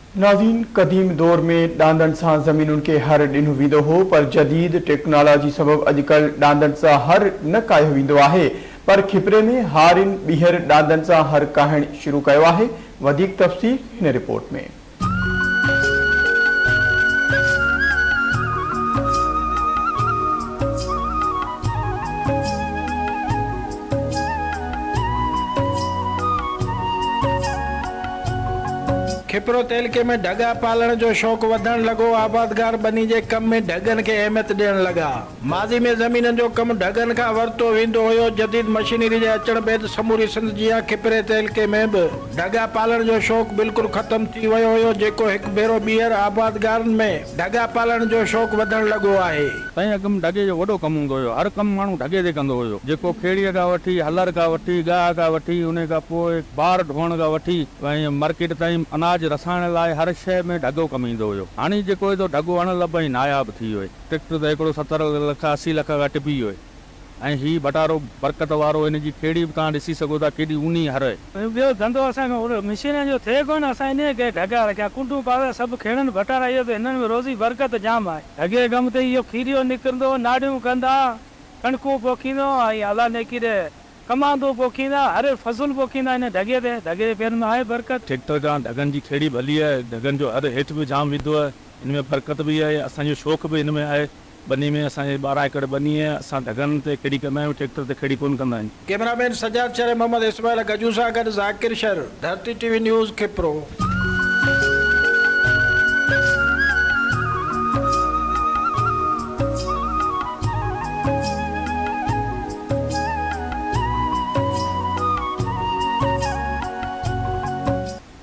नाज़रीन, कदीम दौर में डांदन सां ज़मीनुनि खे हर ॾिनो वेंदो हो, पर जदीद टेक्नोलॉजी सबबि अॼुकल्ह डांदन सां हर न कायो वेंदो आहे। पर खिपरे में हारिन ॿीहर डांदन सां हर काहिण शुरू कयो आहे। वधीक तफ़सील हिन रिपोर्ट में। खिपरो तेलके में ढगा पालण जो शौक़ वधण लॻो। आबादगार बनी जे कम में ढगन के अहमियत ॾियण लॻा। माज़ी में ज़मीननि जो कम ढगन खां वरितो वेंदो हुयो। जदीद मशीनरी जे अचण बैदि समूरी सिंध जिया खिपरे तेलके में बि ढगा पालण जो शौक़ बिल्कुल खत्म थी वियो हुयो, जेको हिकु भेरो ॿीहर आबादगारनि में ढगा पालण जो शौक़ वधण लॻो आहे। तंहिं अॻु ढगे जो वॾो कमु हूंदो हुयो। हर कमु माण्हू ढगे ते कंदो हुयो, जेको खेड़ीअ खां वठी हलर खां वठी गाह खां वठी उन खां पोइ बार ढोअण खां वठी मार्केट ताईं अनाज रसाइण लाइ हर शइ में ढगो कमु ईंदो हुयो। हाणे जेको एॾो ढगो हणण लॻो नायाब थी वियो। ट्रैक्टर त हिकिड़ो 70 लख 80 लख खां टिपी वियो। ऐं हीउ बटारो बरकत वारो, हिन जी खेड़ी बि तव्हां ॾिसी सघो था केॾी ऊनी हर। ॿियो धंधो असांखे मशीन जो थिए कोन, असां इन खे ढगा रखिया कुंडू पावे सभु खेड़नि बटारा। इहो त हिननि में रोज़ी बरकत जाम आहे। ढगे कम ते इहो खीरियो निकिरंदो, नाड़ियूं कंदा, कणकूं पोखींदो, ऐं अला नेकिरे कमांदो पोखींदा, हर फसल पोखींदा इन ढगे ते। ढगे पेरनि में आहे बरकत। ट्रैक्टर खां ढगनि जी खेड़ी भली आहे। ढगनि जो हर हेठि बि जाम वेंदो आहे। हिन में बरकत बि आहे। असांजो शौक़ु बि हिन में आहे। बनी में असांजे 12 एकड़ बनी आहे। असां ढगनि ते खेड़ी कंदा आहियूं, ट्रैक्टर ते खेड़ी कोन कंदा आहियूं। कैमरामैन सजाद शर, मोहम्मद इस्माइल गजू सां गॾु ज़ाकिर शर, धरती टीवी न्यूज़ खिपरो।